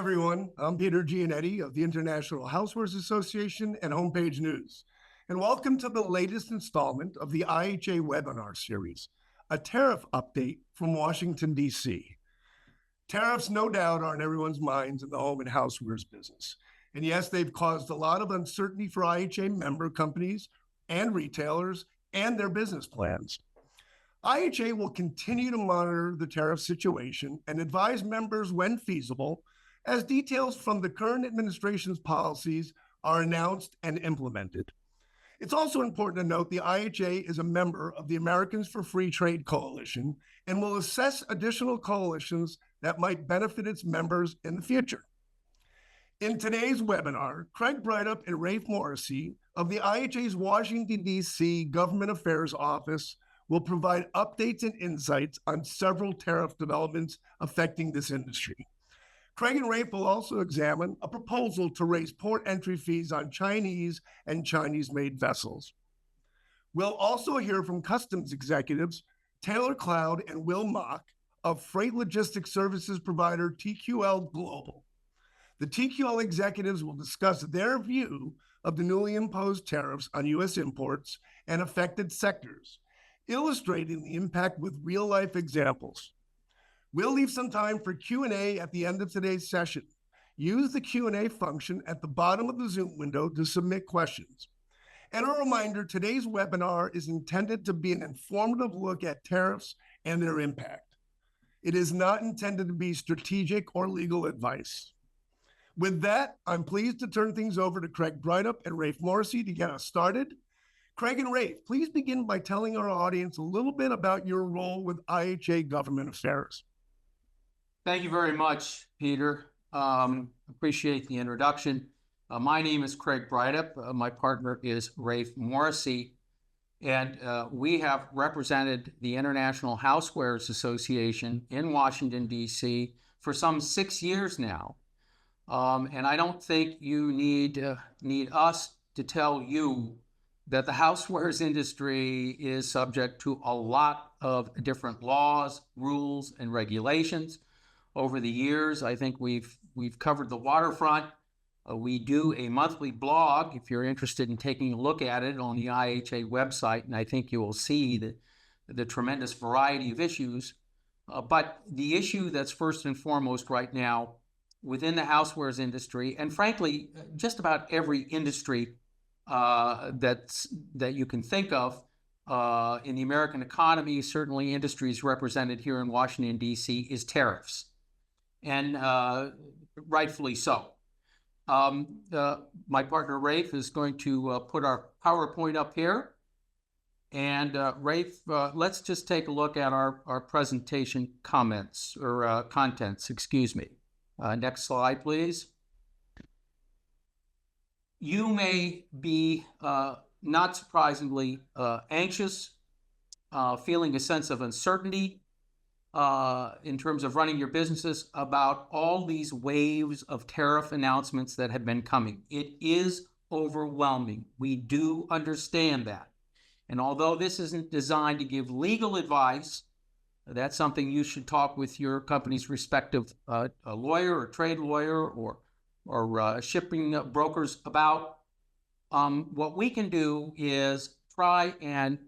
everyone. I'm Peter Gianetti of the International Housewares Association and Homepage News. And welcome to the latest installment of the IHA webinar series, a tariff update from Washington, D.C. Tariffs, no doubt, are in everyone's minds in the home and housewares business. And yes, they've caused a lot of uncertainty for IHA member companies and retailers and their business plans. IHA will continue to monitor the tariff situation and advise members when feasible as details from the current administration's policies are announced and implemented. It's also important to note the IHA is a member of the Americans for Free Trade Coalition and will assess additional coalitions that might benefit its members in the future. In today's webinar, Craig Brightup and Rafe Morrissey of the IHA's Washington, D.C. Government Affairs Office will provide updates and insights on several tariff developments affecting this industry. Craig and Rafe will also examine a proposal to raise port entry fees on Chinese and Chinese-made vessels. We'll also hear from customs executives Taylor Cloud and Will Mock of freight logistics services provider TQL Global. The TQL executives will discuss their view of the newly imposed tariffs on U.S. imports and affected sectors, illustrating the impact with real-life examples. We'll leave some time for Q&A at the end of today's session. Use the Q&A function at the bottom of the Zoom window to submit questions. And a reminder, today's webinar is intended to be an informative look at tariffs and their impact. It is not intended to be strategic or legal advice. With that, I'm pleased to turn things over to Craig Brightup and Rafe Morrissey to get us started. Craig and Rafe, please begin by telling our audience a little bit about your role with IHA Government Affairs. Thank you very much, Peter. Appreciate the introduction. My name is Craig Brightup. My partner is Rafe Morrissey, and we have represented the International Housewares Association in Washington, D.C. for some 6 years now. And I don't think you need us to tell you that the housewares industry is subject to a lot of different laws, rules, and regulations. Over the years, I think we've covered the waterfront. We do a monthly blog, if you're interested in taking a look at it, on the IHA website, and I think you will see the tremendous variety of issues. But the issue that's first and foremost right now within the housewares industry, and frankly, just about every industry that you can think of in the American economy, certainly industries represented here in Washington, D.C., is tariffs. And rightfully so. My partner Rafe is going to put our PowerPoint up here. And Rafe, let's just take a look at our presentation comments, or contents, excuse me. Next slide, please. You may be, not surprisingly, anxious, feeling a sense of uncertainty, in terms of running your businesses about all these waves of tariff announcements that have been coming. It is overwhelming. We do understand that. And although this isn't designed to give legal advice, that's something you should talk with your company's respective a lawyer or trade lawyer or shipping brokers about. What we can do is try and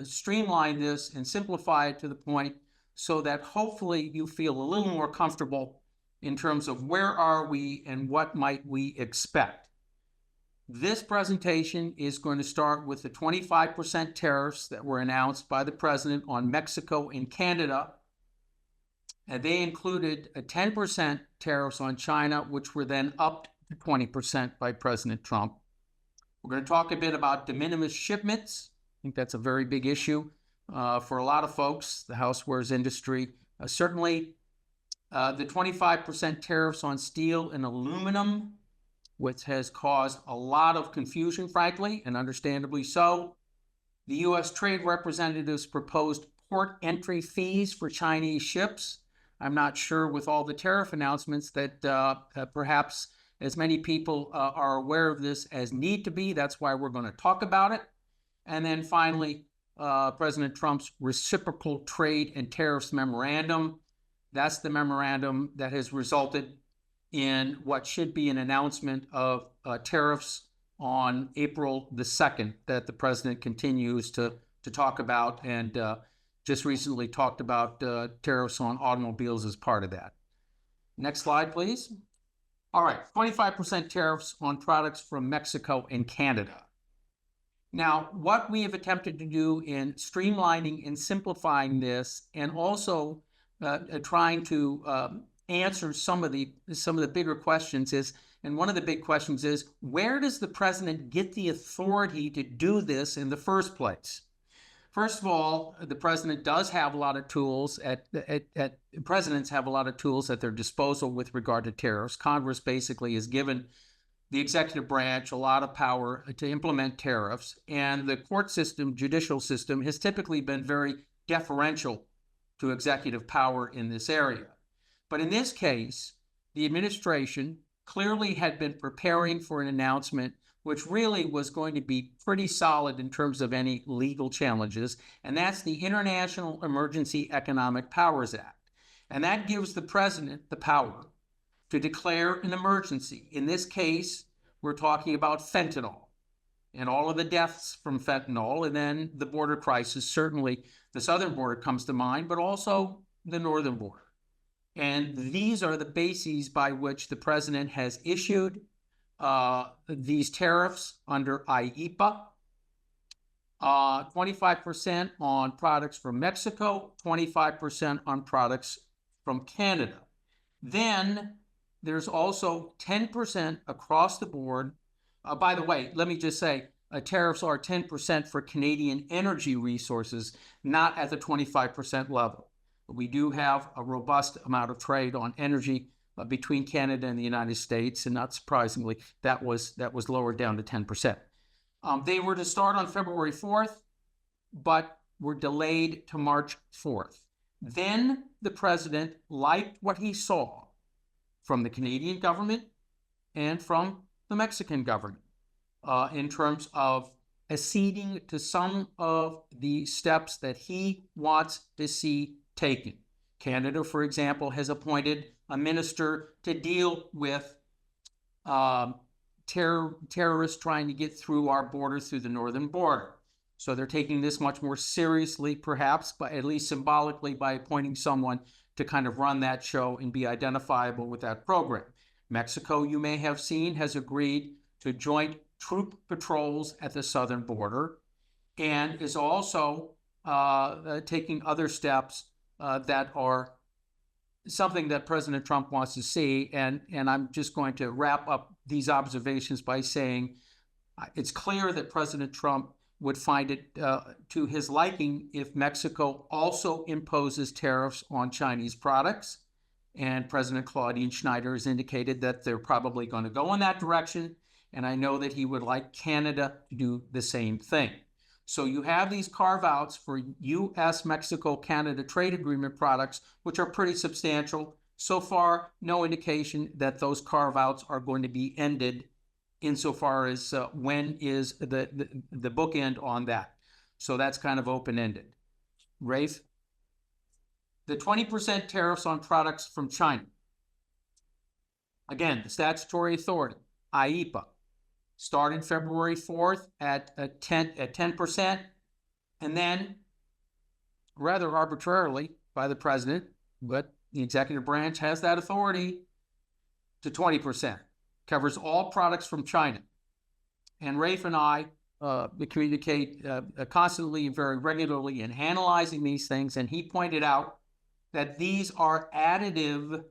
streamline this and simplify it to the point so that hopefully you feel a little more comfortable in terms of where are we and what might we expect. This presentation is going to start with the 25% tariffs that were announced by the president on Mexico and Canada. And they included a 10% tariffs on China, which were then upped to 20% by President Trump. We're going to talk a bit about de minimis shipments. I think that's a very big issue for a lot of folks, the housewares industry. Certainly, the 25% tariffs on steel and aluminum, which has caused a lot of confusion, frankly, and understandably so. The U.S. trade representatives proposed port entry fees for Chinese ships. I'm not sure with all the tariff announcements that perhaps as many people are aware of this as need to be. That's why we're going to talk about it. And then finally, President Trump's reciprocal trade and tariffs memorandum. That's the memorandum that has resulted in what should be an announcement of tariffs on April the 2nd that the president continues to talk about, and just recently talked about tariffs on automobiles as part of that. Next slide, please. All right, 25% tariffs on products from Mexico and Canada. Now, what we have attempted to do in streamlining and simplifying this, and also trying to answer some of the bigger questions is, and one of the big questions is, where does the president get the authority to do this in the first place? First of all, the president does have a lot of tools presidents have a lot of tools at their disposal with regard to tariffs. Congress basically has given the executive branch a lot of power to implement tariffs, and the court system, judicial system, has typically been very deferential to executive power in this area. But in this case, the administration clearly had been preparing for an announcement which really was going to be pretty solid in terms of any legal challenges, and that's the International Emergency Economic Powers Act. And that gives the president the power to declare an emergency. In this case, we're talking about fentanyl and all of the deaths from fentanyl, and then the border crisis. Certainly the southern border comes to mind, but also the northern border. And these are the bases by which the president has issued these tariffs under IEEPA. 25% on products from Mexico, 25% on products from Canada. Then there's also 10% across the board. By the way, let me just say, tariffs are 10% for Canadian energy resources, not at the 25% level. We do have a robust amount of trade on energy between Canada and the United States, and not surprisingly, that was lowered down to 10%. They were to start on February 4th, but were delayed to March 4th. Then the president liked what he saw from the Canadian government and from the Mexican government in terms of acceding to some of the steps that he wants to see taken. Canada, for example, has appointed a minister to deal with terrorists trying to get through our border, through the northern border. So they're taking this much more seriously, perhaps, but at least symbolically, by appointing someone to kind of run that show and be identifiable with that program. Mexico, you may have seen, has agreed to joint troop patrols at the southern border, and is also taking other steps that are something that President Trump wants to see. And I'm just going to wrap up these observations by saying it's clear that President Trump would find it to his liking if Mexico also imposes tariffs on Chinese products. And President Claudine Schneider has indicated that they're probably going to go in that direction. And I know that he would like Canada to do the same thing. So you have these carve-outs for U.S.-Mexico-Canada trade agreement products, which are pretty substantial. So far, no indication that those carve-outs are going to be ended insofar as when is the bookend on that. So that's kind of open-ended. Rafe? The 20% tariffs on products from China. Again, the statutory authority, IEEPA, started February 4th at 10%, and then, rather arbitrarily by the president, but the executive branch has that authority, to 20%. Covers all products from China. And Rafe and I communicate constantly and very regularly in analyzing these things, and he pointed out that these are additive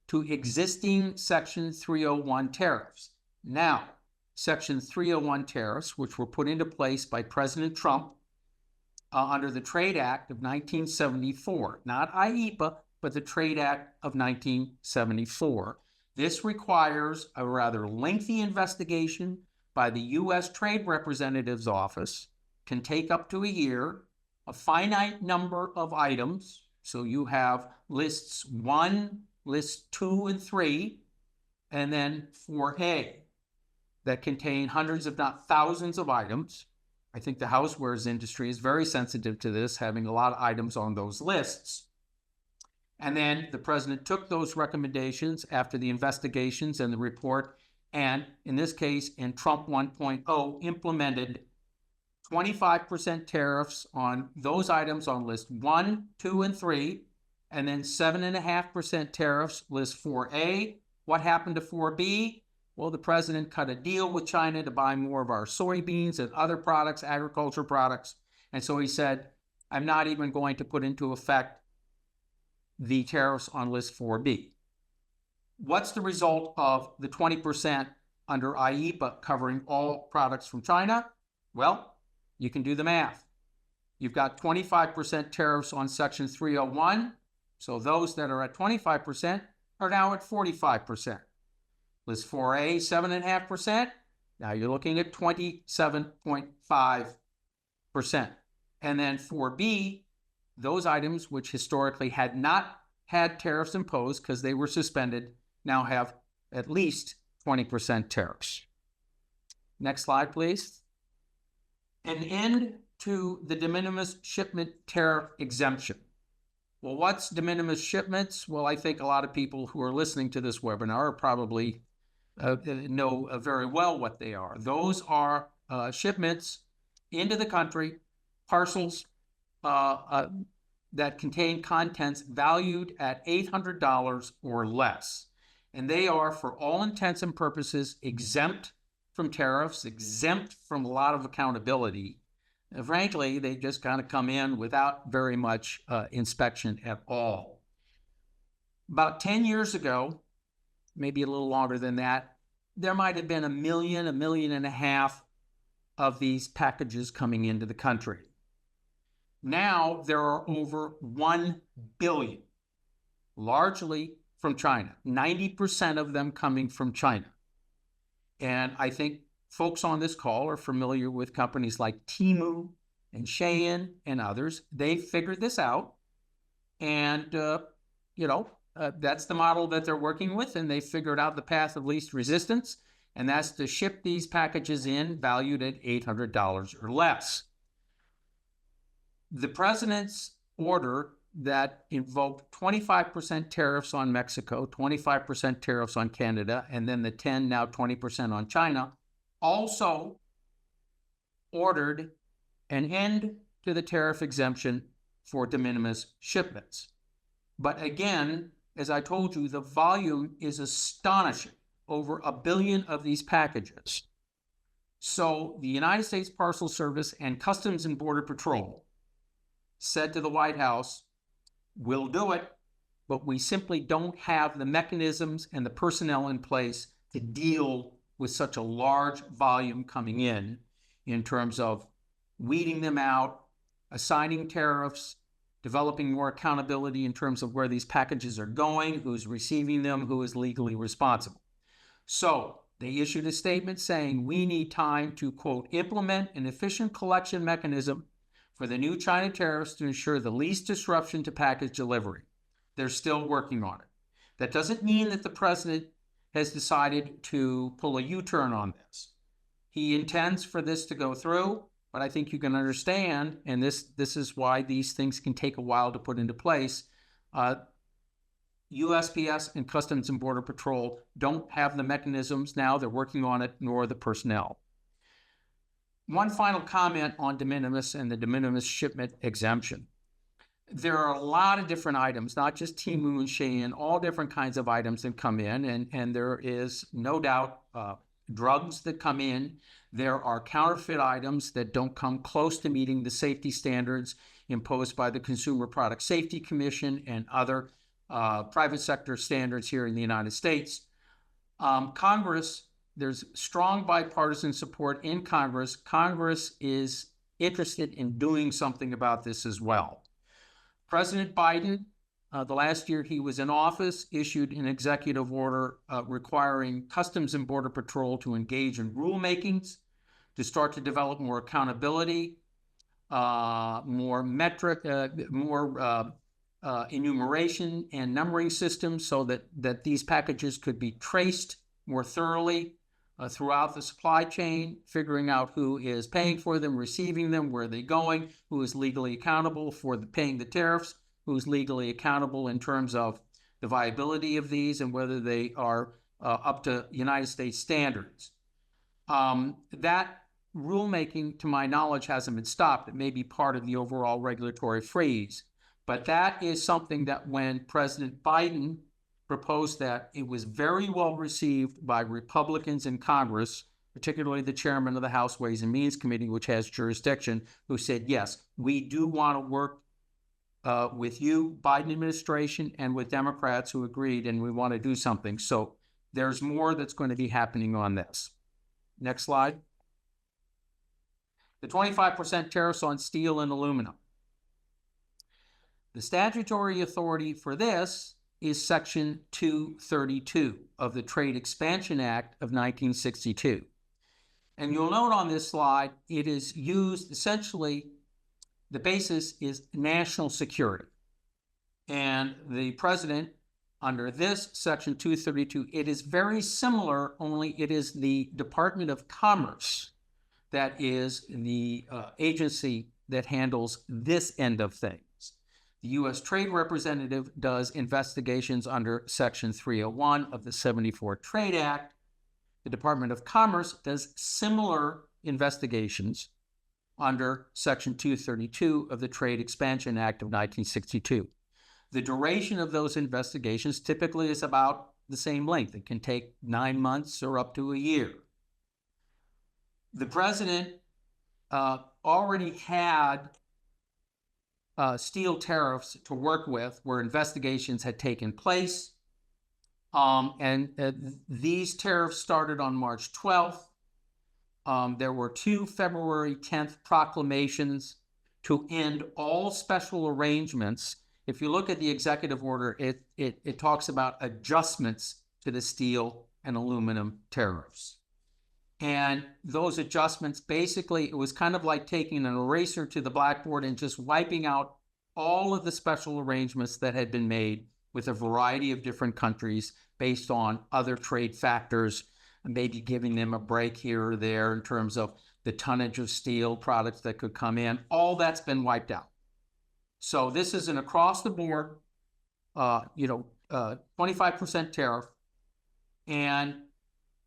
to existing Section 301 tariffs. Now, Section 301 tariffs, which were put into place by President Trump under the Trade Act of 1974, not IEEPA, but the Trade Act of 1974. This requires a rather lengthy investigation by the U.S. Trade Representative's Office, can take up to a year, a finite number of items. So you have lists 1, lists 2 and 3, and then 4A that contain hundreds, if not thousands of items. I think the housewares industry is very sensitive to this, having a lot of items on those lists. And then the president took those recommendations after the investigations and the report, and in this case, in Trump 1.0, implemented 25% tariffs on those items on list 1, 2, and 3, and then 7.5% tariffs list 4A. What happened to 4B? Well, the president cut a deal with China to buy more of our soybeans and other products, agriculture products. And so he said, I'm not even going to put into effect the tariffs on list 4B. What's the result of the 20% under IEEPA covering all products from China? Well, you can do the math. You've got 25% tariffs on Section 301, so those that are at 25% are now at 45%. List 4A, 7.5%, now you're looking at 27.5%. And then 4B, those items which historically had not had tariffs imposed because they were suspended now have at least 20% tariffs. Next slide, please. An end to the de minimis shipment tariff exemption. Well, what's de minimis shipments? Well, I think a lot of people who are listening to this webinar probably know very well what they are. Those are shipments into the country, parcels that contain contents valued at $800 or less. And they are, for all intents and purposes, exempt from tariffs, exempt from a lot of accountability. And frankly, they just kind of come in without very much inspection at all. About 10 years ago, maybe a little longer than that, there might have been 1 million, 1.5 million of these packages coming into the country. Now there are over 1 billion, largely from China, 90% of them coming from China. And I think folks on this call are familiar with companies like Temu and Shein and others. They figured this out, and that's the model that they're working with, and they figured out the path of least resistance, and that's to ship these packages in valued at $800 or less. The president's order that invoked 25% tariffs on Mexico, 25% tariffs on Canada, and then the 10, now 20% on China, also ordered an end to the tariff exemption for de minimis shipments. But again, as I told you, the volume is astonishing, over 1 billion of these packages. So the United States Parcel Service and Customs and Border Patrol said to the White House, we'll do it, but we simply don't have the mechanisms and the personnel in place to deal with such a large volume coming in terms of weeding them out, assigning tariffs, developing more accountability in terms of where these packages are going, who's receiving them, who is legally responsible. So they issued a statement saying we need time to, quote, implement an efficient collection mechanism for the new China tariffs to ensure the least disruption to package delivery. They're still working on it. That doesn't mean that the president has decided to pull a U-turn on this. He intends for this to go through, but I think you can understand, and this is why these things can take a while to put into place. USPS and Customs and Border Patrol don't have the mechanisms now. They're working on it, nor the personnel. One final comment on de minimis and the de minimis shipment exemption. There are a lot of different items, not just Temu and Shein, all different kinds of items that come in, and there is no doubt drugs that come in. There are counterfeit items that don't come close to meeting the safety standards imposed by the Consumer Product Safety Commission and other private sector standards here in the United States. Congress, there's strong bipartisan support in Congress. Congress is interested in doing something about this as well. President Biden, the last year he was in office, issued an executive order requiring Customs and Border Patrol to engage in rulemakings, to start to develop more accountability, more metric, more enumeration and numbering systems so that these packages could be traced more thoroughly throughout the supply chain, figuring out who is paying for them, receiving them, where they're going, who is legally accountable for paying the tariffs, who's legally accountable in terms of the viability of these and whether they are up to United States standards. That rulemaking, to my knowledge, hasn't been stopped. It may be part of the overall regulatory freeze, but that is something that when President Biden proposed that, it was very well received by Republicans in Congress, particularly the chairman of the House Ways and Means Committee, which has jurisdiction, who said, yes, we do want to work with you, Biden administration, and with Democrats who agreed, and we want to do something. So there's more that's going to be happening on this. Next slide. The 25% tariffs on steel and aluminum. The statutory authority for this is Section 232 of the Trade Expansion Act of 1962. And you'll note on this slide, it is used essentially, the basis is national security. And the president, under this Section 232, it is very similar, only it is the Department of Commerce that is the agency that handles this end of things. The U.S. Trade Representative does investigations under Section 301 of the 74 Trade Act. The Department of Commerce does similar investigations under Section 232 of the Trade Expansion Act of 1962. The duration of those investigations typically is about the same length. It can take 9 months or up to a year. The president already had steel tariffs to work with where investigations had taken place. These tariffs started on March 12th. There were 2 February 10th proclamations to end all special arrangements. If you look at the executive order, it talks about adjustments to the steel and aluminum tariffs. And those adjustments, basically, it was kind of like taking an eraser to the blackboard and just wiping out all of the special arrangements that had been made with a variety of different countries based on other trade factors, and maybe giving them a break here or there in terms of the tonnage of steel products that could come in. All that's been wiped out. So this is an across-the-board, 25% tariff, and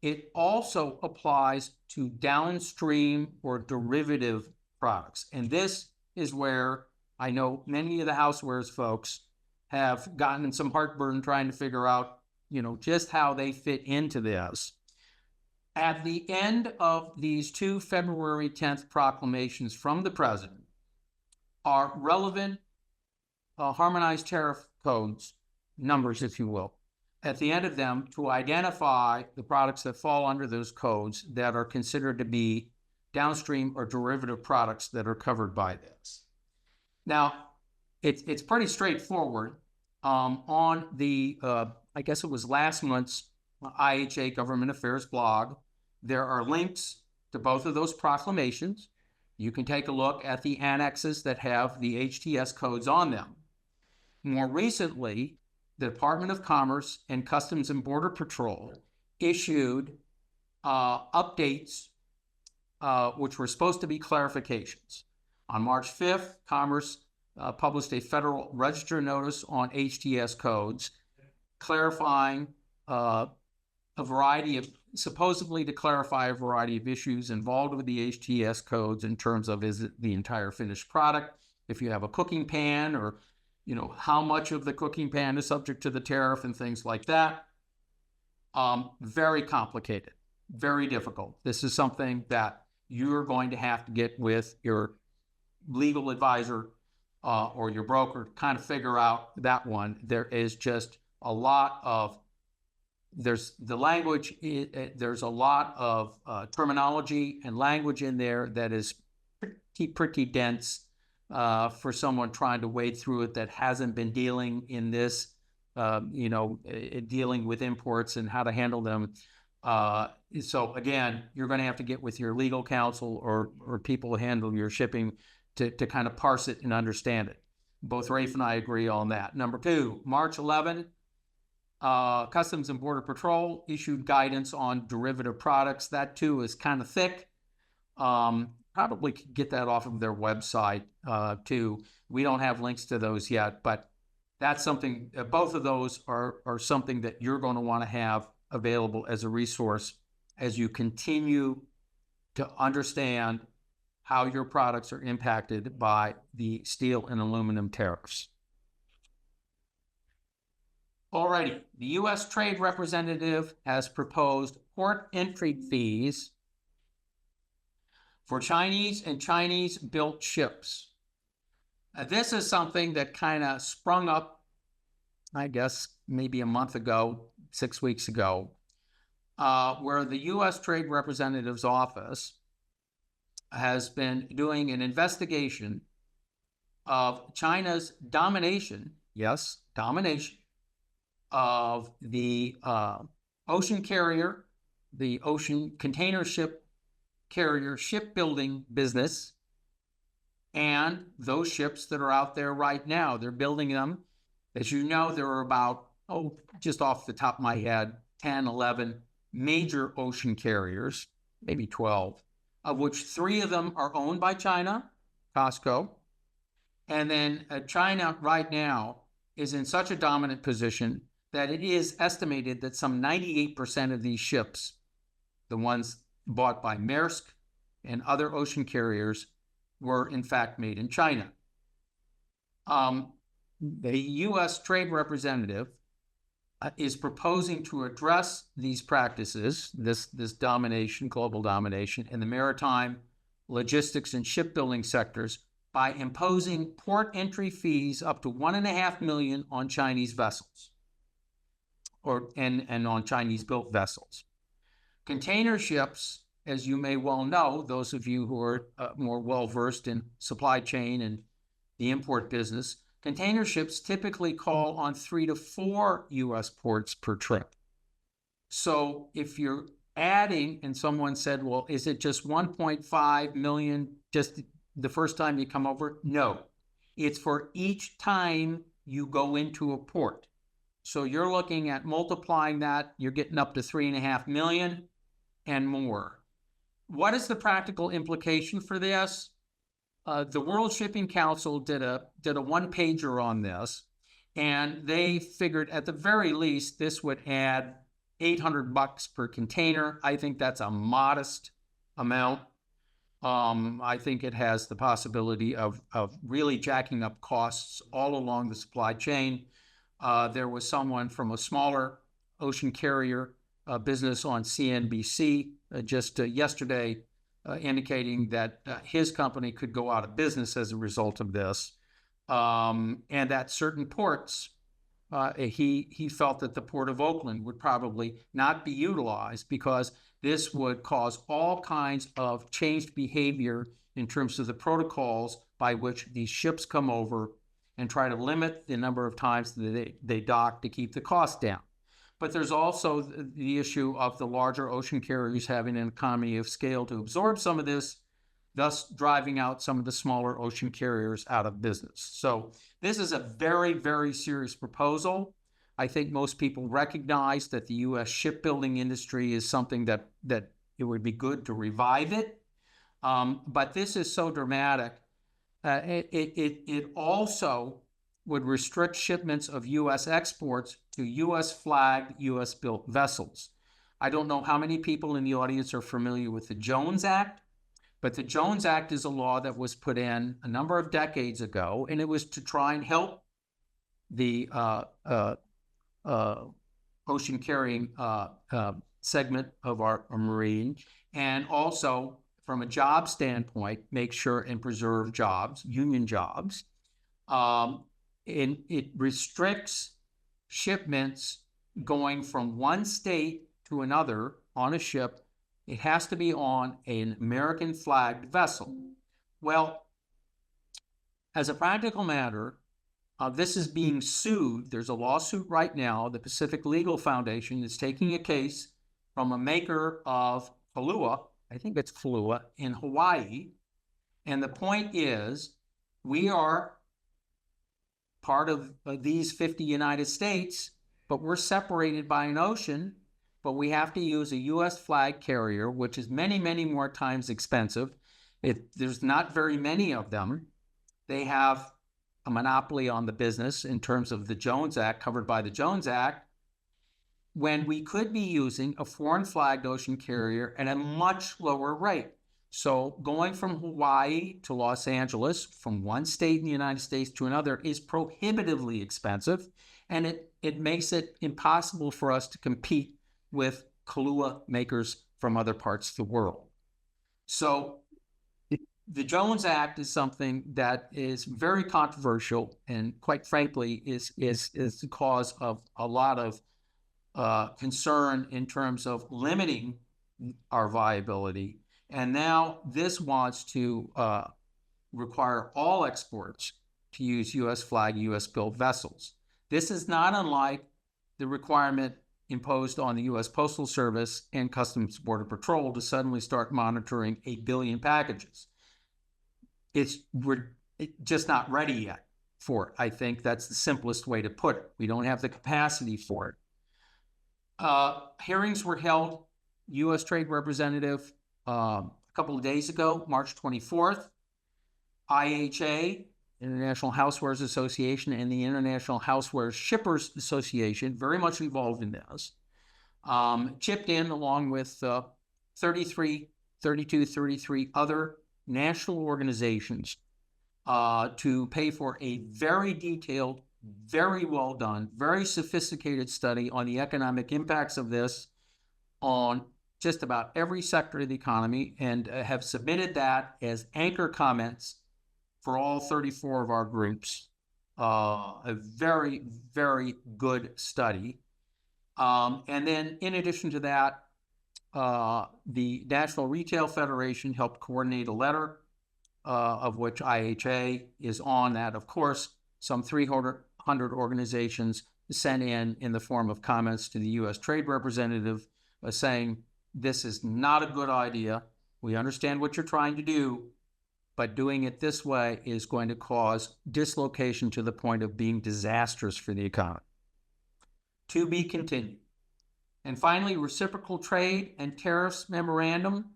it also applies to downstream or derivative products. And this is where I know many of the Housewares folks have gotten some heartburn trying to figure out, just how they fit into this. At the end of these 2 February 10th proclamations from the president are relevant harmonized tariff codes, numbers, if you will, at the end of them to identify the products that fall under those codes that are considered to be downstream or derivative products that are covered by this. Now, it's pretty straightforward. On the, I guess it was last month's IHA Government Affairs blog, there are links to both of those proclamations. You can take a look at the annexes that have the HTS codes on them. More recently, the Department of Commerce and Customs and Border Patrol issued updates, which were supposed to be clarifications. On March 5th, Commerce published a Federal Register notice on HTS codes, clarifying supposedly to clarify a variety of issues involved with the HTS codes in terms of, is it the entire finished product? If you have a cooking pan, or how much of the cooking pan is subject to the tariff and things like that. Very complicated, very difficult. This is something that you're going to have to get with your legal advisor or your broker to kind of figure out that one. There is just a lot of, there's a lot of terminology and language in there that is pretty dense for someone trying to wade through it that hasn't been dealing in this, dealing with imports and how to handle them. So again, you're going to have to get with your legal counsel or people who handle your shipping to kind of parse it and understand it. Both Rafe and I agree on that. Number 2, March 11, Customs and Border Patrol issued guidance on derivative products. That too is kind of thick. Probably could get that off of their website too. We don't have links to those yet, but that's something, both of those are something that you're going to want to have available as a resource as you continue to understand how your products are impacted by the steel and aluminum tariffs. Alrighty, the U.S. Trade Representative has proposed port entry fees for Chinese and Chinese-built ships. This is something that kind of sprung up, I guess, maybe a month ago, 6 weeks ago, where the U.S. Trade Representative's office has been doing an investigation of China's domination, yes, domination, of the ocean carrier, the ocean container ship carrier shipbuilding business, and those ships that are out there right now. They're building them. As you know, there are about, just off the top of my head, 10, 11 major ocean carriers, maybe 12, of which 3 of them are owned by China, COSCO. And then China right now is in such a dominant position that it is estimated that some 98% of these ships, the ones bought by Maersk and other ocean carriers, were in fact made in China. The U.S. Trade Representative is proposing to address these practices, this domination, global domination, in the maritime, logistics, and shipbuilding sectors by imposing port entry fees up to $1.5 million on Chinese vessels, and on Chinese-built vessels. Container ships, as you may well know, those of you who are more well-versed in supply chain and the import business, container ships typically call on 3 to 4 U.S. ports per trip. So if you're adding, and someone said, well, is it just 1.5 million just the first time you come over? No, it's for each time you go into a port. So you're looking at multiplying that, you're getting up to 3.5 million and more. What is the practical implication for this? The World Shipping Council did a one-pager on this, and they figured at the very least this would add $800 per container. I think that's a modest amount. I think it has the possibility of really jacking up costs all along the supply chain. There was someone from a smaller ocean carrier business on CNBC just yesterday indicating that his company could go out of business as a result of this, and that certain ports, he felt that the Port of Oakland would probably not be utilized because this would cause all kinds of changed behavior in terms of the protocols by which these ships come over and try to limit the number of times that they dock to keep the cost down. But there's also the issue of the larger ocean carriers having an economy of scale to absorb some of this, thus driving out some of the smaller ocean carriers out of business. So this is a very, very serious proposal. I think most people recognize that the U.S. shipbuilding industry is something that it would be good to revive it. But this is so dramatic. It also would restrict shipments of U.S. exports to U.S. flagged, U.S. built vessels. I don't know how many people in the audience are familiar with the Jones Act, but the Jones Act is a law that was put in a number of decades ago, and it was to try and help the ocean carrying segment of our marine, and also from a job standpoint, make sure and preserve jobs, union jobs. And it restricts shipments going from one state to another on a ship. It has to be on an American flagged vessel. Well, as a practical matter, this is being sued. There's a lawsuit right now. The Pacific Legal Foundation is taking a case from a maker of Kailua, I think it's Kailua, in Hawaii. And the point is, we are part of these 50 United States, but we're separated by an ocean, but we have to use a U.S. flag carrier, which is many, many more times expensive. There's not very many of them. They have a monopoly on the business in terms of the Jones Act, covered by the Jones Act, when we could be using a foreign flagged ocean carrier at a much lower rate. So going from Hawaii to Los Angeles, from one state in the United States to another, is prohibitively expensive, and it makes it impossible for us to compete with Kahlua makers from other parts of the world. So the Jones Act is something that is very controversial, and quite frankly is the cause of a lot of concern in terms of limiting our viability. And now this wants to require all exports to use U.S. flag, U.S. built vessels. This is not unlike the requirement imposed on the U.S. Postal Service and Customs Border Patrol to suddenly start monitoring 8 billion packages. We're just not ready yet for it. I think that's the simplest way to put it. We don't have the capacity for it. Hearings were held, U.S. Trade Representative, a couple of days ago, March 24th. IHA, International Housewares Association, and the International Housewares Shippers Association, very much involved in this, chipped in along with 33 other national organizations to pay for a very detailed, very well done, very sophisticated study on the economic impacts of this on just about every sector of the economy, and have submitted that as anchor comments for all 34 of our groups. A very, very good study. And then in addition to that, the National Retail Federation helped coordinate a letter of which IHA is on that. Of course, some 300 organizations sent in the form of comments to the U.S. Trade Representative saying, this is not a good idea. We understand what you're trying to do, but doing it this way is going to cause dislocation to the point of being disastrous for the economy. To be continued. And finally, reciprocal trade and tariffs memorandum.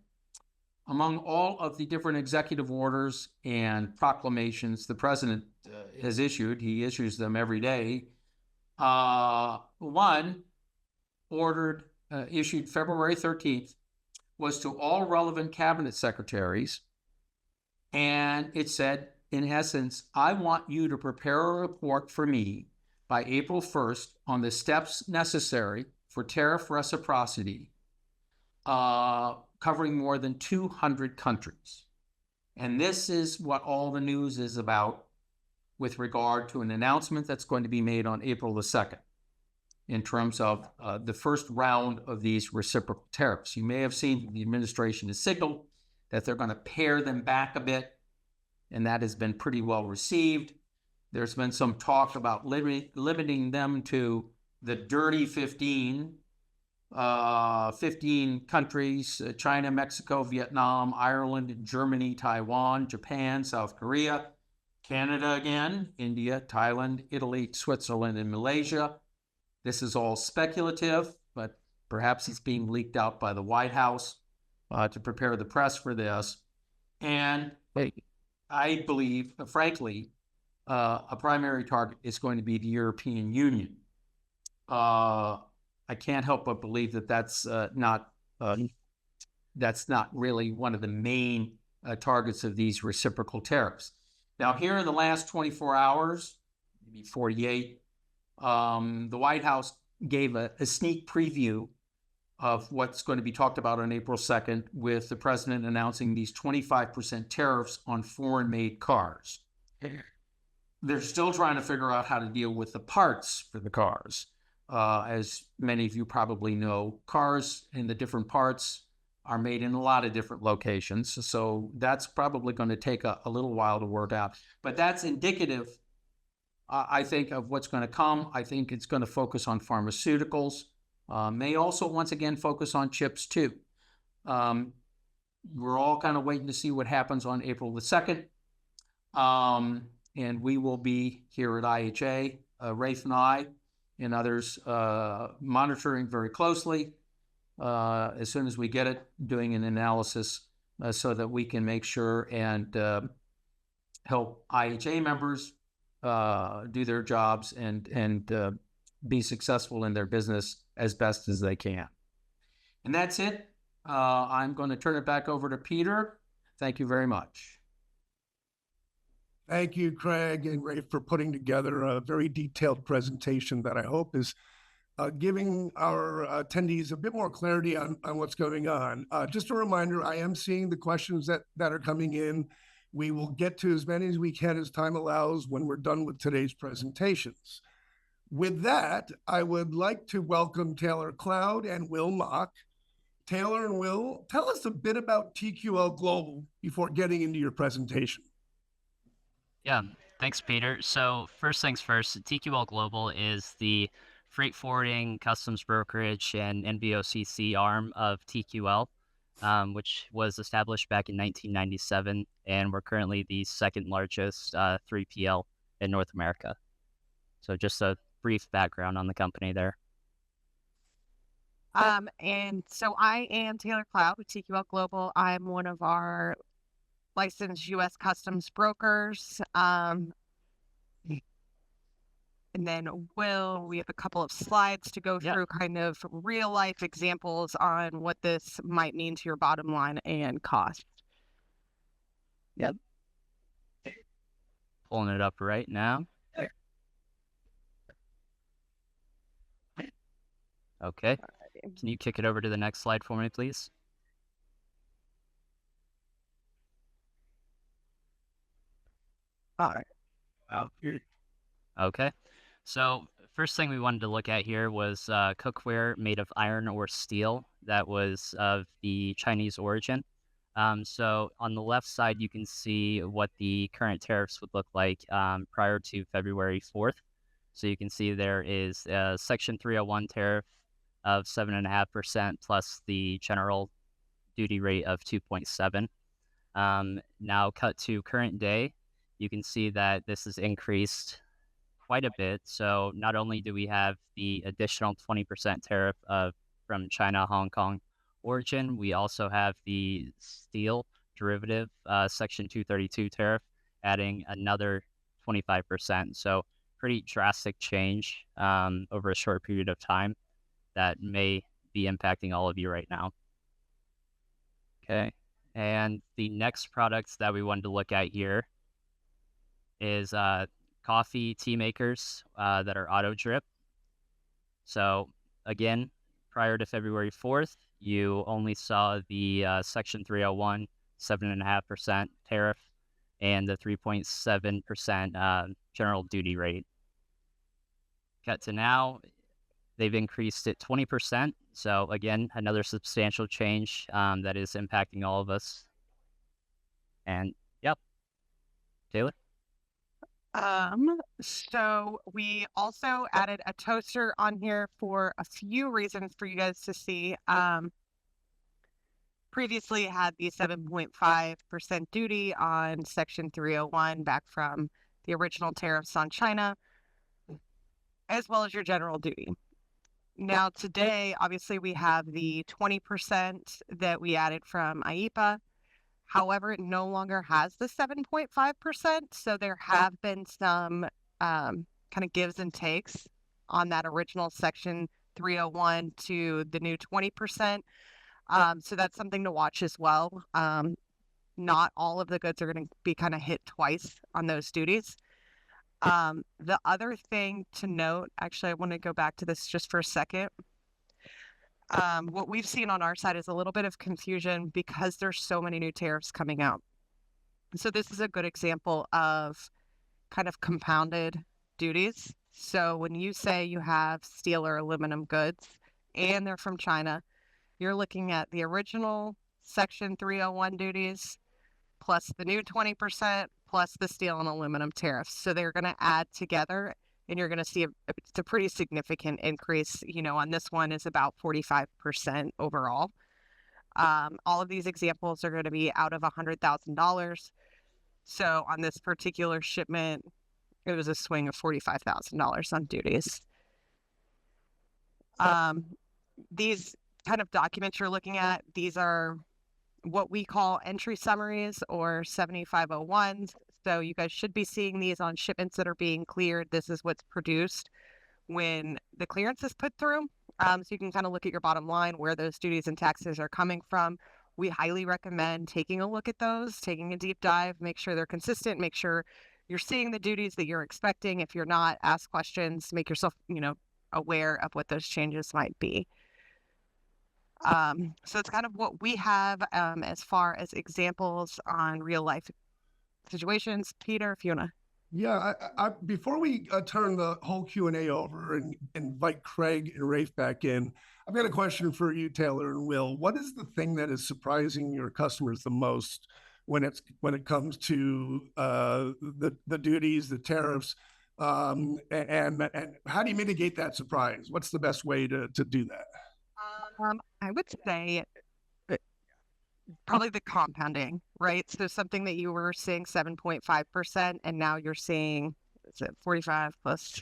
Among all of the different executive orders and proclamations the president has issued, he issues them every day. One issued February 13th was to all relevant cabinet secretaries. And it said, in essence, I want you to prepare a report for me by April 1st on the steps necessary for tariff reciprocity, covering more than 200 countries. And this is what all the news is about with regard to an announcement that's going to be made on April the 2nd in terms of the first round of these reciprocal tariffs. You may have seen the administration has signaled that they're going to pare them back a bit, and that has been pretty well received. There's been some talk about limiting them to the dirty 15 countries, China, Mexico, Vietnam, Ireland, Germany, Taiwan, Japan, South Korea, Canada again, India, Thailand, Italy, Switzerland, and Malaysia. This is all speculative, but perhaps it's being leaked out by the White House to prepare the press for this. And I believe, frankly, a primary target is going to be the European Union. I can't help but believe that that's not really one of the main targets of these reciprocal tariffs. Now, here in the last 24 hours, maybe 48, the White House gave a sneak preview of what's going to be talked about on April 2nd, with the president announcing these 25% tariffs on foreign-made cars. They're still trying to figure out how to deal with the parts for the cars. As many of you probably know, cars in the different parts are made in a lot of different locations. So that's probably going to take a little while to work out. But that's indicative, I think, of what's going to come. I think it's going to focus on pharmaceuticals. May also, once again, focus on chips, too. We're all kind of waiting to see what happens on April the 2nd. And we will be here at IHA, Rafe and I, and others, monitoring very closely as soon as we get it, doing an analysis so that we can make sure and help IHA members do their jobs and be successful in their business as best as they can. And that's it. I'm going to turn it back over to Peter. Thank you very much. Thank you, Craig and Rafe, for putting together a very detailed presentation that I hope is giving our attendees a bit more clarity on what's going on. Just a reminder, I am seeing the questions that are coming in. We will get to as many as we can as time allows when we're done with today's presentations. With that, I would like to welcome Taylor Cloud and Will Mock. Taylor and Will, tell us a bit about TQL Global before getting into your presentation. Yeah, thanks, Peter. So first things first, TQL Global is the freight forwarding, customs brokerage, and NVOCC arm of TQL, which was established back in 1997, and we're currently the second largest 3PL in North America. So just a brief background on the company there. And so I am Taylor Cloud with TQL Global. I'm one of our licensed U.S. customs brokers. And then we have a couple of slides to go through kind of real life examples on what this might mean to your bottom line and cost. Yep. Pulling it up right now. Okay. Can you kick it over to the next slide for me, please? All right. Okay. So first thing we wanted to look at here was cookware made of iron or steel that was of the Chinese origin. So on the left side, you can see what the current tariffs would look like prior to February 4th. So you can see there is a Section 301 tariff of 7.5% plus the general duty rate of 2.7. Now cut to current day, you can see that this has increased quite a bit. So not only do we have the additional 20% tariff from China, Hong Kong origin, we also have the steel derivative Section 232 tariff adding another 25%. So pretty drastic change over a short period of time that may be impacting all of you right now. Okay, and the next products that we wanted to look at here is coffee tea makers that are auto drip. So again, prior to February 4th, you only saw the Section 301 7.5% tariff and the 3.7% general duty rate. Cut to now, they've increased it 20%. So again, another substantial change that is impacting all of us. And yep, Taylor. So we also added a toaster on here for a few reasons for you guys to see. Previously had the 7.5% duty on Section 301 back from the original tariffs on China, as well as your general duty. Now today, obviously we have the 20% that we added from IEEPA. However, it no longer has the 7.5%. So there have been some kind of gives and takes on that original Section 301 to the new 20%. So that's something to watch as well. Not all of the goods are going to be kind of hit twice on those duties. The other thing to note, actually, I want to go back to this just for a second. What we've seen on our side is a little bit of confusion because there's so many new tariffs coming out. So this is a good example of kind of compounded duties. So when you say you have steel or aluminum goods and they're from China, you're looking at the original Section 301 duties plus the new 20% plus the steel and aluminum tariffs. So they're going to add together and you're going to see it's a pretty significant increase. You know, on this one is about 45% overall. All of these examples are going to be out of $100,000. So on this particular shipment, it was a swing of $45,000 on duties. These kind of documents you're looking at, these are what we call entry summaries or 7501s. So you guys should be seeing these on shipments that are being cleared. This is what's produced when the clearance is put through. So you can kind of look at your bottom line, where those duties and taxes are coming from. We highly recommend taking a look at those, taking a deep dive, make sure they're consistent, make sure you're seeing the duties that you're expecting. If you're not, ask questions, make yourself, aware of what those changes might be. So it's kind of what we have as far as examples on real life situations. Peter, if you want to. Yeah, before we turn the whole Q&A over and invite Craig and Rafe back in, I've got a question for you, Taylor and Will. What is the thing that is surprising your customers the most when it comes to the duties, the tariffs, and how do you mitigate that surprise? What's the best way to do that? I would say probably the compounding, right? So something that you were seeing 7.5%, and now you're seeing, is it 45 plus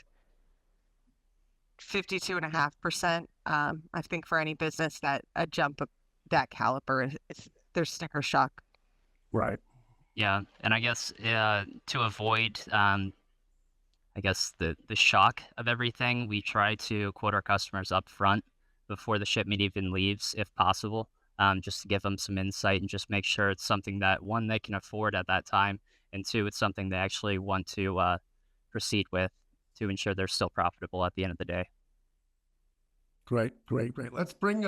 52.5%? I think for any business that a jump of that caliber is there's sticker shock. Right. Yeah, and I guess to avoid, I guess the shock of everything, we try to quote our customers up front before the shipment even leaves, if possible, just to give them some insight and just make sure it's something that, one, they can afford at that time, and two, it's something they actually want to proceed with to ensure they're still profitable at the end of the day. Great. Let's bring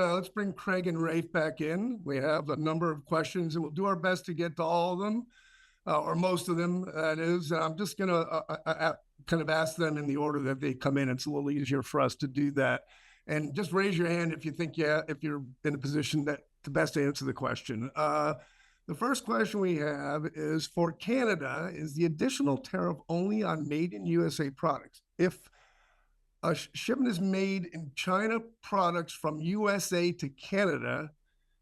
Craig and Rafe back in. We have a number of questions, and we'll do our best to get to all of them, or most of them, that is. I'm just going to kind of ask them in the order that they come in. It's a little easier for us to do that. And just raise your hand if you think, if you're in a position that to best answer the question. The first question we have is, for Canada, is the additional tariff only on made in USA products? If a shipment is made in China products from USA to Canada,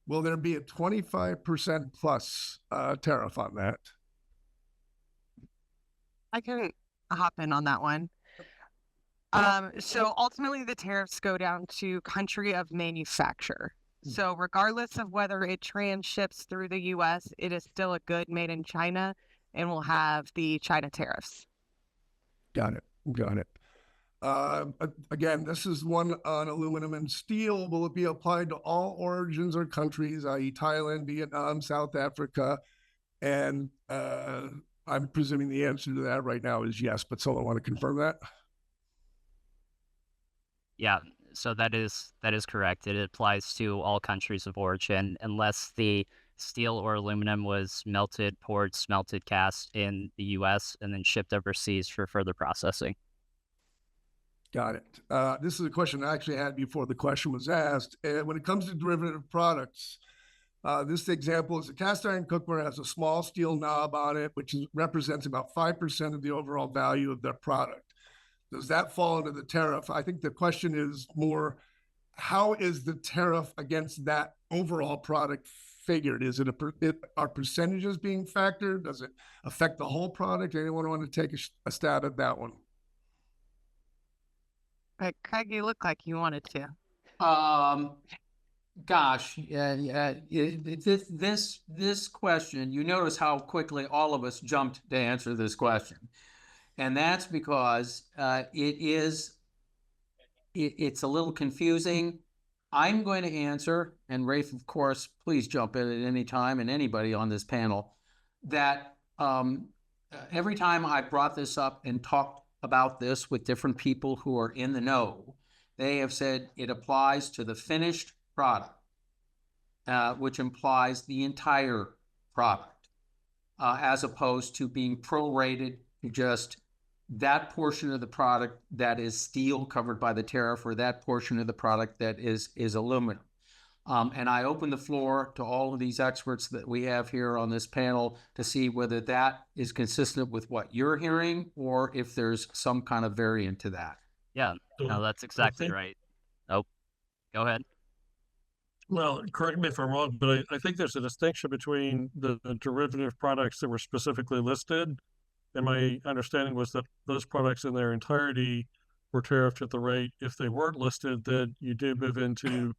will there be a 25% plus tariff on that? I can hop in on that one. So ultimately the tariffs go down to country of manufacture. So regardless of whether it transships through the US, it is still a good made in China and will have the China tariffs. Got it. Again, this is one on aluminum and steel. Will it be applied to all origins or countries, i.e. Thailand, Vietnam, South Africa? And I'm presuming the answer to that right now is yes, but someone want to confirm that? Yeah, so that is correct. It applies to all countries of origin unless the steel or aluminum was melted, poured, smelted, cast in the U.S. and then shipped overseas for further processing. Got it. This is a question I actually had before the question was asked. When it comes to derivative products, this example is a cast iron cookware has a small steel knob on it, which represents about 5% of the overall value of their product. Does that fall under the tariff? I think the question is more, how is the tariff against that overall product figured? Is it are percentages being factored? Does it affect the whole product? Anyone want to take a stab at that one? Craig, you look like you wanted to. Gosh, this question, you notice how quickly all of us jumped to answer this question. And that's because it's a little confusing. I'm going to answer, and Rafe, of course, please jump in at any time, and anybody on this panel, that every time I brought this up and talked about this with different people who are in the know, they have said it applies to the finished product, which implies the entire product, as opposed to being prorated to just that portion of the product that is steel covered by the tariff, or that portion of the product that is aluminum. And I open the floor to all of these experts that we have here on this panel to see whether that is consistent with what you're hearing, or if there's some kind of variant to that. Yeah, no, that's exactly right. Oh, go ahead. Well, correct me if I'm wrong, but I think there's a distinction between the derivative products that were specifically listed. And my understanding was that those products in their entirety were tariffed at the rate. If they weren't listed, then you do move into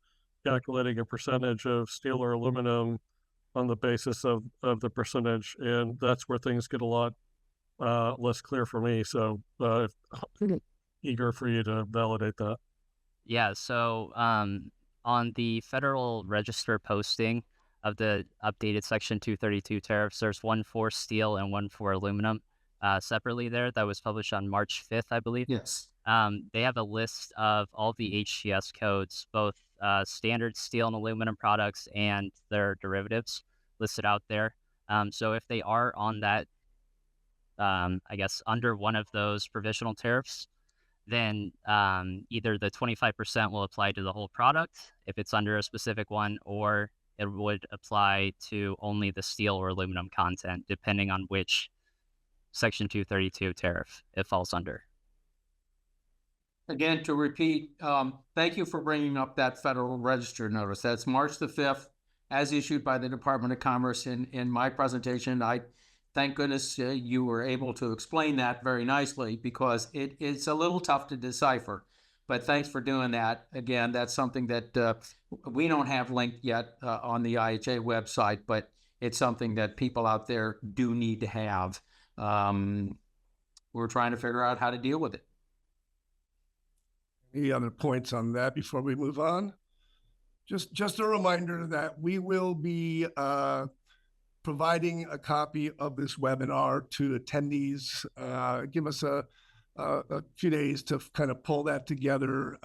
calculating a percentage of steel or aluminum on the basis of the percentage. And that's where things get a lot less clear for me. So eager for you to validate that. Yeah, so on the Federal Register posting of the updated Section 232 tariffs, there's one for steel and one for aluminum separately there. That was published on March 5th, I believe. Yes. They have a list of all the HTS codes, both standard steel and aluminum products and their derivatives listed out there. So if they are on that, I guess, under one of those provisional tariffs, then either the 25% will apply to the whole product if it's under a specific one, or it would apply to only the steel or aluminum content, depending on which Section 232 tariff it falls under. Again, to repeat, thank you for bringing up that Federal Register notice. That's March the 5th, as issued by the Department of Commerce. In my presentation, I thank goodness you were able to explain that very nicely, because it's a little tough to decipher. But thanks for doing that. Again, that's something that we don't have linked yet on the IHA website, but it's something that people out there do need to have. We're trying to figure out how to deal with it. Any other points on that before we move on? Just a reminder that we will be providing a copy of this webinar to attendees. Give us a few days to kind of pull that together.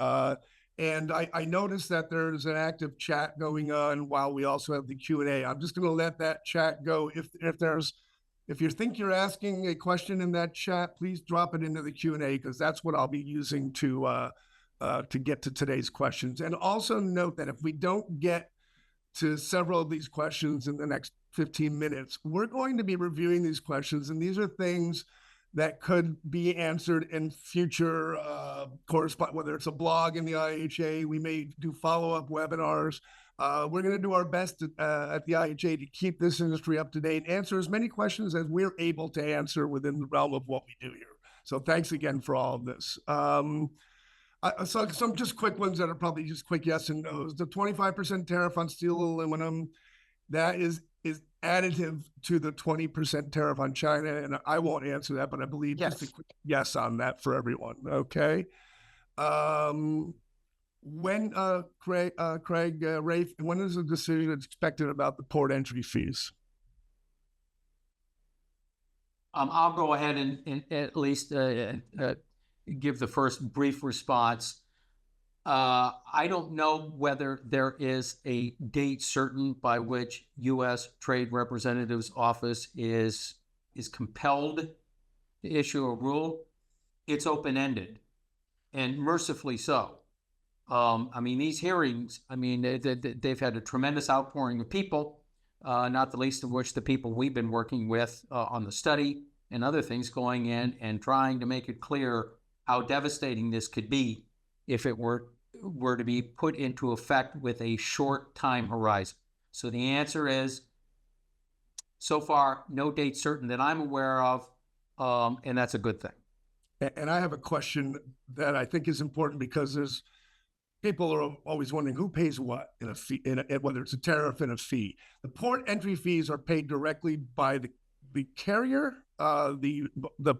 And I noticed that there's an active chat going on while we also have the Q&A. I'm just going to let that chat go. If you think you're asking a question in that chat, please drop it into the Q&A, because that's what I'll be using to get to today's questions. And also note that if we don't get to several of these questions in the next 15 minutes, we're going to be reviewing these questions, and these are things that could be answered in future correspondence, whether it's a blog in the IHA, we may do follow-up webinars. We're going to do our best at the IHA to keep this industry up to date, answer as many questions as we're able to answer within the realm of what we do here. So thanks again for all of this. So some just quick ones that are probably just quick yes and no's. The 25% tariff on steel and aluminum, that is additive to the 20% tariff on China. And I won't answer that, but I believe just a quick yes on that for everyone. Okay. When, Craig, Rafe, when is the decision expected about the port entry fees? I'll go ahead and at least give the first brief response. I don't know whether there is a date certain by which U.S. Trade Representative's office is compelled to issue a rule. It's open-ended, and mercifully so. I mean, these hearings, I mean, they've had a tremendous outpouring of people, not the least of which the people we've been working with on the study and other things, going in and trying to make it clear how devastating this could be if it were to be put into effect with a short time horizon. So the answer is, so far, no date certain that I'm aware of, and that's a good thing. And I have a question that I think is important, because there's people are always wondering who pays what in a fee, whether it's a tariff and a fee. The port entry fees are paid directly by the carrier, the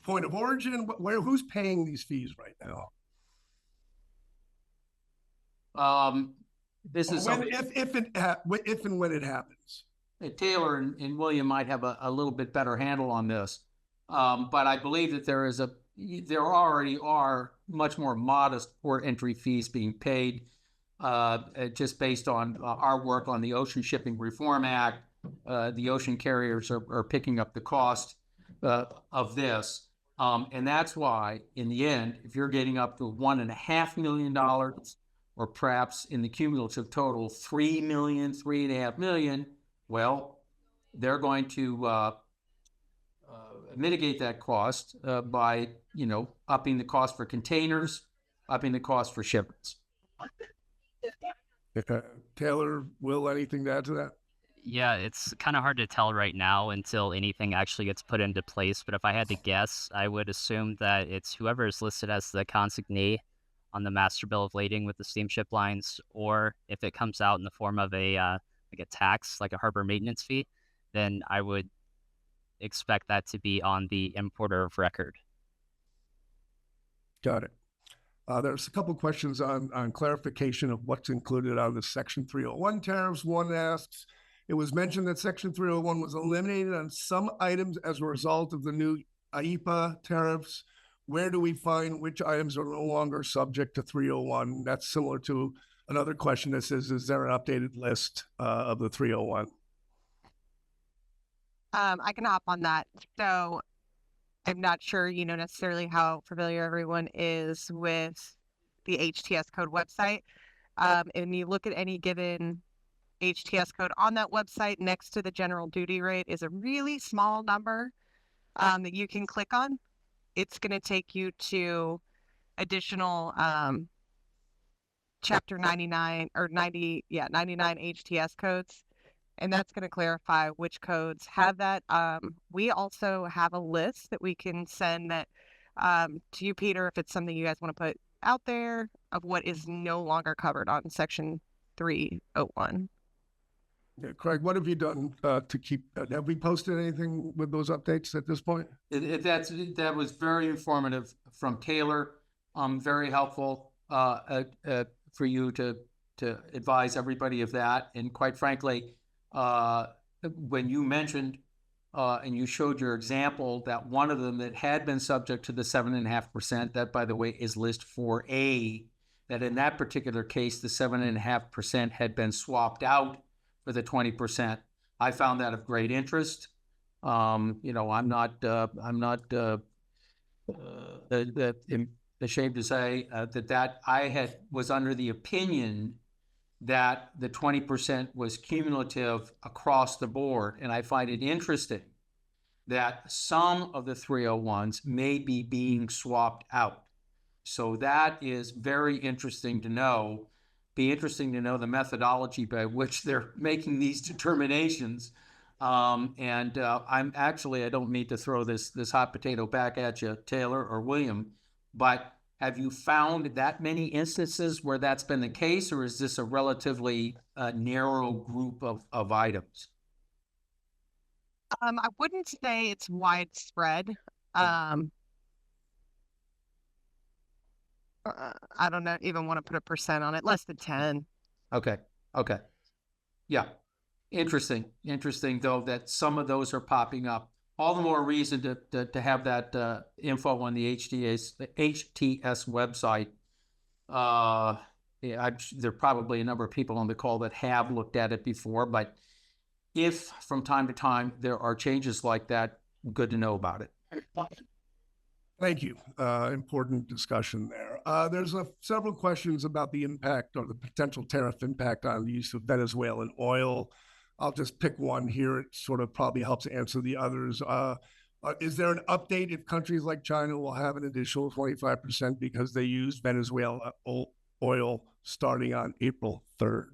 point of origin. Who's paying these fees right now? This is if and when it happens. Taylor and William might have a little bit better handle on this, but I believe that there already are much more modest port entry fees being paid, just based on our work on the Ocean Shipping Reform Act. The ocean carriers are picking up the cost of this, and that's why, in the end, if you're getting up to $1.5 million, or perhaps in the cumulative total $3 million, $3.5 million, well, they're going to mitigate that cost by, upping the cost for containers, upping the cost for shipments. Taylor, Will, anything to add to that? Yeah, it's kind of hard to tell right now until anything actually gets put into place. But if I had to guess, I would assume that it's whoever is listed as the consignee on the master bill of lading with the steamship lines, or if it comes out in the form of a tax, like a harbor maintenance fee, then I would expect that to be on the importer of record. Got it. There's a couple questions on clarification of what's included on the Section 301 tariffs. One asks, it was mentioned that Section 301 was eliminated on some items as a result of the new IEEPA tariffs. Where do we find which items are no longer subject to 301? That's similar to another question that says, is there an updated list of the 301? I can hop on that. So I'm not sure, necessarily how familiar everyone is with the HTS code website. And you look at any given HTS code on that website, next to the general duty rate is a really small number that you can click on. It's going to take you to additional chapter 99 or 99 HTS codes. And that's going to clarify which codes have that. We also have a list that we can send that to you, Peter, if it's something you guys want to put out there, of what is no longer covered on Section 301. Yeah, Craig, what have you done to keep? Have we posted anything with those updates at this point? That was very informative from Taylor. Very helpful for you to advise everybody of that. And quite frankly, when you mentioned and you showed your example that one of them that had been subject to the 7.5%, that by the way is list 4A, that in that particular case the 7.5% had been swapped out for the 20%. I found that of great interest. I'm not ashamed to say that I was under the opinion that the 20% was cumulative across the board. And I find it interesting that some of the 301s may be being swapped out. So that is very interesting to know. Be interesting to know the methodology by which they're making these determinations. I don't mean to throw this hot potato back at you, Taylor or William, but have you found that many instances where that's been the case, or is this a relatively narrow group of items? I wouldn't say it's widespread. I don't know, even want to put a percent on it, less than 10. Okay. Yeah. Interesting though, that some of those are popping up. All the more reason to have that info on the HTS website. There are probably a number of people on the call that have looked at it before, but if from time to time there are changes like that, good to know about it. Thank you. Important discussion there. There's several questions about the impact or the potential tariff impact on the use of Venezuelan oil. I'll just pick one here. It sort of probably helps answer the others. Is there an update if countries like China will have an additional 25% because they use Venezuela oil starting on April 3rd?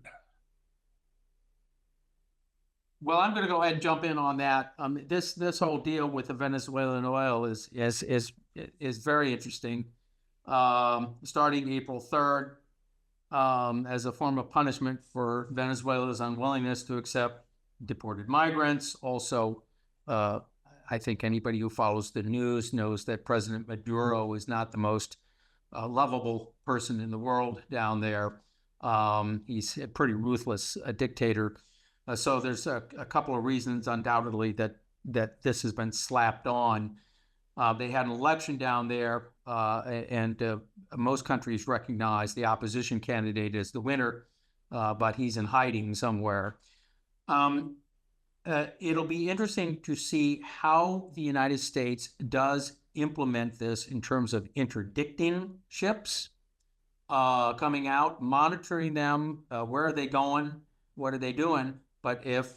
Well, I'm going to go ahead and jump in on that. This whole deal with the Venezuelan oil is very interesting. Starting April 3rd, as a form of punishment for Venezuela's unwillingness to accept deported migrants. Also, I think anybody who follows the news knows that President Maduro is not the most lovable person in the world down there. He's a pretty ruthless dictator. So there's a couple of reasons, undoubtedly, that this has been slapped on. They had an election down there, and most countries recognize the opposition candidate as the winner, but he's in hiding somewhere. It'll be interesting to see how the United States does implement this in terms of interdicting ships coming out, monitoring them. Where are they going? What are they doing? But if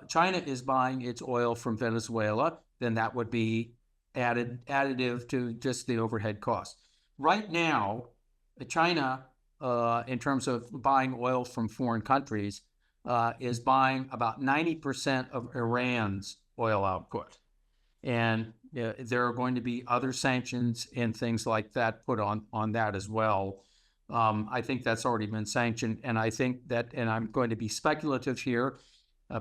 China is buying its oil from Venezuela, then that would be additive to just the overhead cost. Right now, China, in terms of buying oil from foreign countries, is buying about 90% of Iran's oil output. And there are going to be other sanctions and things like that put on that as well. I think that's already been sanctioned. And I think that, and I'm going to be speculative here,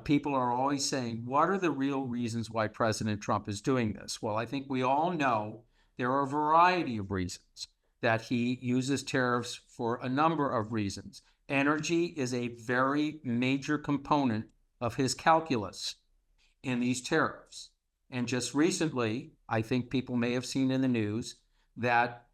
people are always saying, what are the real reasons why President Trump is doing this? Well, I think we all know there are a variety of reasons that he uses tariffs for a number of reasons. Energy is a very major component of his calculus in these tariffs. And just recently, I think people may have seen in the news that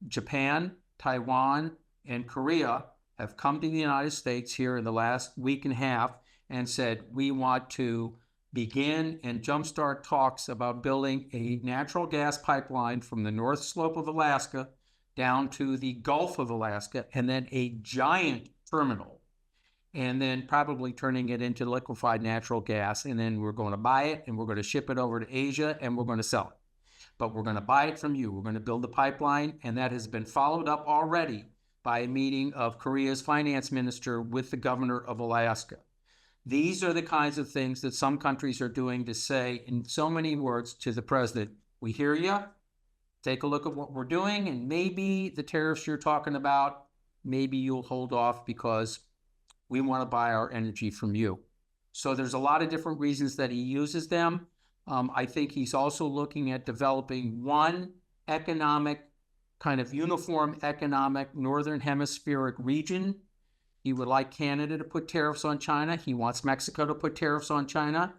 Japan, Taiwan, and Korea have come to the United States here in the last week and a half and said, we want to begin and jumpstart talks about building a natural gas pipeline from the North Slope of Alaska down to the Gulf of Alaska, and then a giant terminal, and then probably turning it into liquefied natural gas. And then we're going to buy it and we're going to ship it over to Asia and we're going to sell it. But we're going to buy it from you. We're going to build the pipeline. And that has been followed up already by a meeting of Korea's finance minister with the governor of Alaska. These are the kinds of things that some countries are doing to say in so many words to the president, we hear you, take a look at what we're doing, and maybe the tariffs you're talking about, maybe you'll hold off because we want to buy our energy from you. So there's a lot of different reasons that he uses them. I think he's also looking at developing one economic, kind of uniform economic northern hemispheric region. He would like Canada to put tariffs on China. He wants Mexico to put tariffs on China.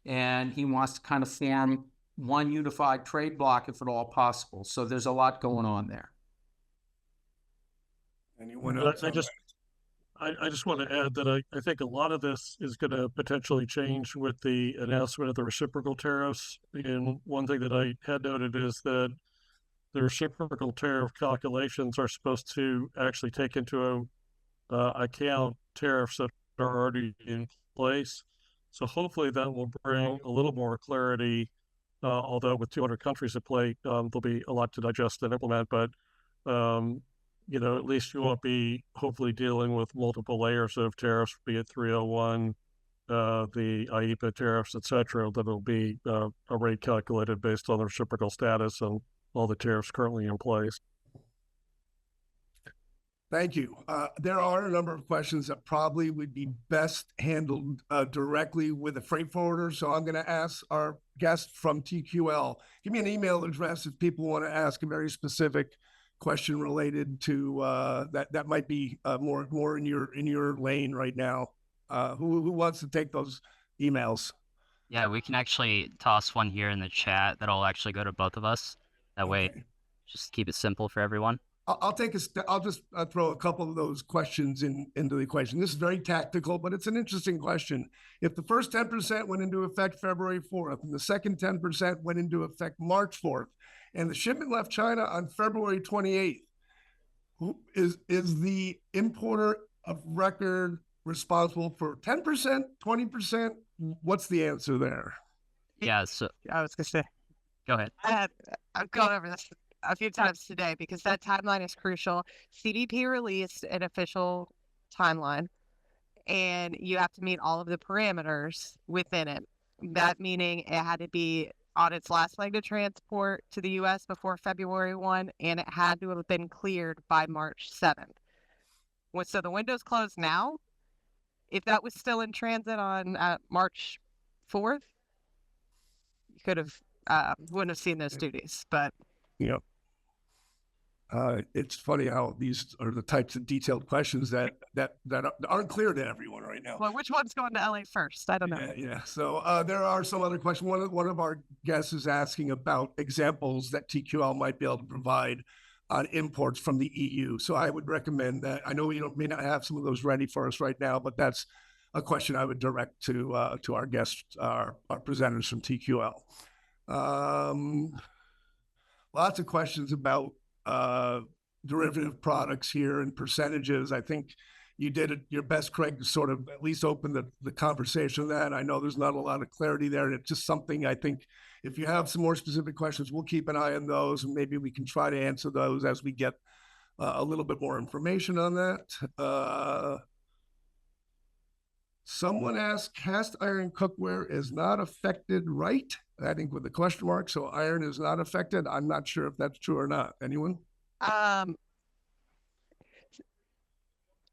And he wants to kind of form one unified trade bloc if at all possible. So there's a lot going on there. Anyone else? I just want to add that I think a lot of this is going to potentially change with the announcement of the reciprocal tariffs. And one thing that I had noted is that the reciprocal tariff calculations are supposed to actually take into account tariffs that are already in place. So hopefully that will bring a little more clarity, although with 200 countries at play, there'll be a lot to digest and implement, but at least you won't be hopefully dealing with multiple layers of tariffs, be it 301, the IEEPA tariffs, et cetera, that will be a rate calculated based on the reciprocal status and all the tariffs currently in place. Thank you. There are a number of questions that probably would be best handled directly with a freight forwarder. So I'm going to ask our guest from TQL, give me an email address if people want to ask a very specific question related to that might be more in your lane right now. Who wants to take those emails? Yeah, we can actually toss one here in the chat that'll actually go to both of us. That way, just keep it simple for everyone. I'll just throw a couple of those questions into the equation. This is very tactical, but it's an interesting question. If the first 10% went into effect February 4th, and the second 10% went into effect March 4th, and the shipment left China on February 28th, is the importer of record responsible for 10%, 20%? What's the answer there? Yeah, so I was going to say, go ahead. I've gone over this a few times today because that timeline is crucial. CBP released an official timeline, and you have to meet all of the parameters within it. That meaning it had to be on its last leg of transport to the U.S. before February 1, and it had to have been cleared by March 7th. So the window's closed now. If that was still in transit on March 4th, you could have wouldn't have seen those duties. But it's funny how these are the types of detailed questions that aren't clear to everyone right now. Well, which one's going to LA first? I don't know. Yeah. So there are some other questions. One of our guests is asking about examples that TQL might be able to provide on imports from the EU. So I would recommend that. I know you may not have some of those ready for us right now, but that's a question I would direct to our guests, our presenters from TQL. Lots of questions about derivative products here and percentages. I think you did your best, Craig, to sort of at least open the conversation on that. I know there's not a lot of clarity there, and it's just something I think if you have some more specific questions, we'll keep an eye on those, and maybe we can try to answer those as we get a little bit more information on that. Someone asked, cast iron cookware is not affected, right? I think with the question mark, so iron is not affected. I'm not sure if that's true or not. Anyone?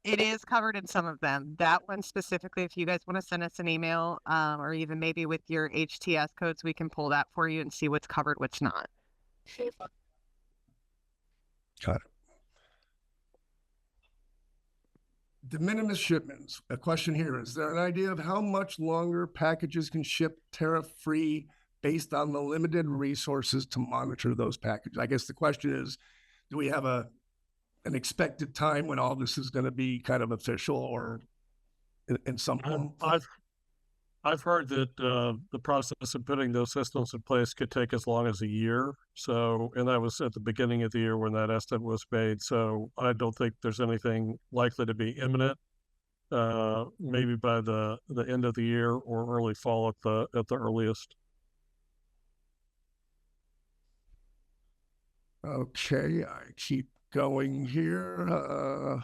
It is covered in some of them. That one specifically, if you guys want to send us an email, or even maybe with your HTS codes, we can pull that for you and see what's covered, what's not. Got it. De minimis shipments. A question here. Is there an idea of how much longer packages can ship tariff-free based on the limited resources to monitor those packages? I guess the question is, do we have an expected time when all this is going to be kind of official, or in some form? I've heard that the process of putting those systems in place could take as long as a year. So, and that was at the beginning of the year when that estimate was made. So I don't think there's anything likely to be imminent. Maybe by the end of the year or early fall at the earliest. Okay, I keep going here.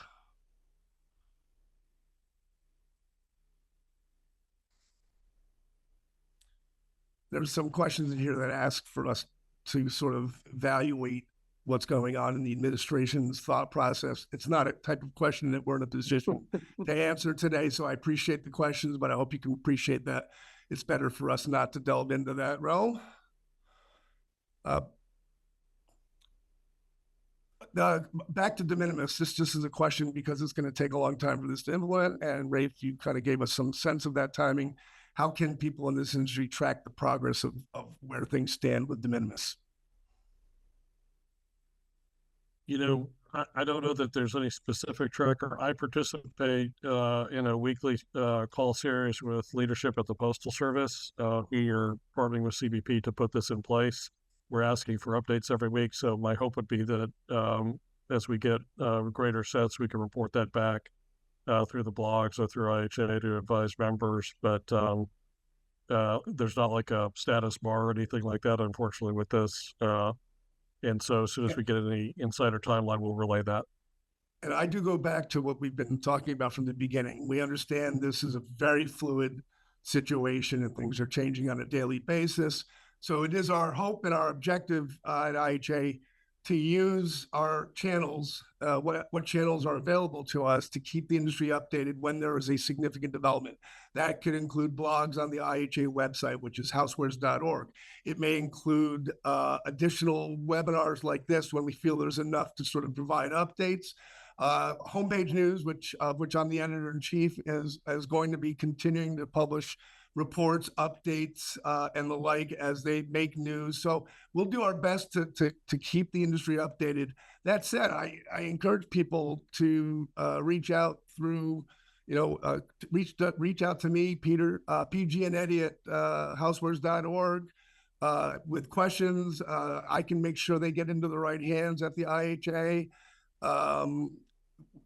There's some questions in here that ask for us to sort of evaluate what's going on in the administration's thought process. It's not a type of question that we're in a position to answer today, so I appreciate the questions, but I hope you can appreciate that it's better for us not to delve into that realm. Back to de minimis. This just is a question because it's going to take a long time for this to implement, and Rafe, you kind of gave us some sense of that timing. How can people in this industry track the progress of where things stand with de minimis? You know, I don't know that there's any specific tracker. I participate in a weekly call series with leadership at the Postal Service. We are partnering with CBP to put this in place. We're asking for updates every week. So my hope would be that as we get greater sets, we can report that back through the blogs or through IHA to advise members. But there's not like a status bar or anything like that, unfortunately, with this. And so as soon as we get any insider timeline, we'll relay that. And I do go back to what we've been talking about from the beginning. We understand this is a very fluid situation and things are changing on a daily basis. So it is our hope and our objective at IHA to use our channels, what channels are available to us to keep the industry updated when there is a significant development. That could include blogs on the IHA website, which is housewares.org. It may include additional webinars like this when we feel there's enough to sort of provide updates. Homepage news, which I'm the editor-in-chief, is going to be continuing to publish reports, updates, and the like as they make news. So we'll do our best to keep the industry updated. That said, I encourage people to reach out through, reach out to me, Peter, PG and Eddie at housewares.org with questions. I can make sure they get into the right hands at the IHA.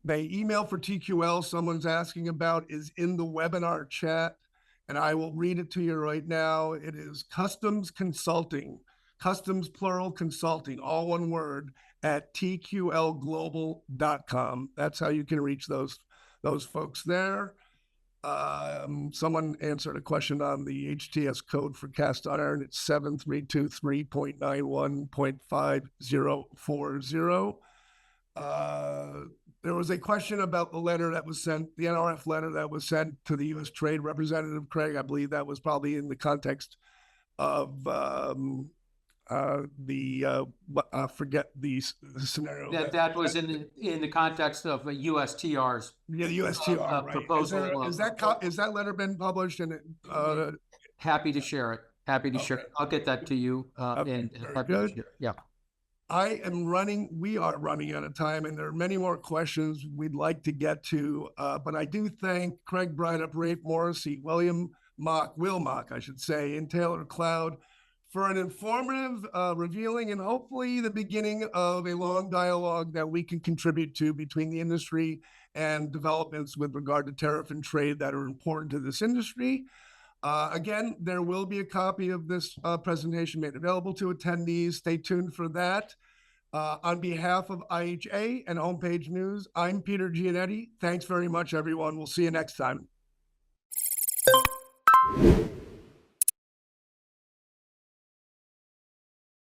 The email for TQL someone's asking about is in the webinar chat, and I will read it to you right now. It is Customs Consulting, Customs plural consulting, all one word, at tqlglobal.com. That's how you can reach those folks there. Someone answered a question on the HTS code for cast iron. It's 7323.91.5040. There was a question about the letter that was sent, the NRF letter that was sent to the U.S. Trade Representative, Craig. I believe that was probably in the context of forget the scenario. That was in the context of USTR's. Yeah, the USTR right. Proposal. Is that letter been published? And happy to share it. Happy to share it. I'll get that to you. Very good. Yeah. We are running out of time, and there are many more questions we'd like to get to, but I do thank Craig Brightup, Rafe Morrissey, Will Mock, I should say, and Taylor Cloud for an informative, revealing, and hopefully the beginning of a long dialogue that we can contribute to between the industry and developments with regard to tariff and trade that are important to this industry. Again, there will be a copy of this presentation made available to attendees. Stay tuned for that. On behalf of IHA and Homepage News, I'm Peter Gianetti. Thanks very much, everyone. We'll see you next time.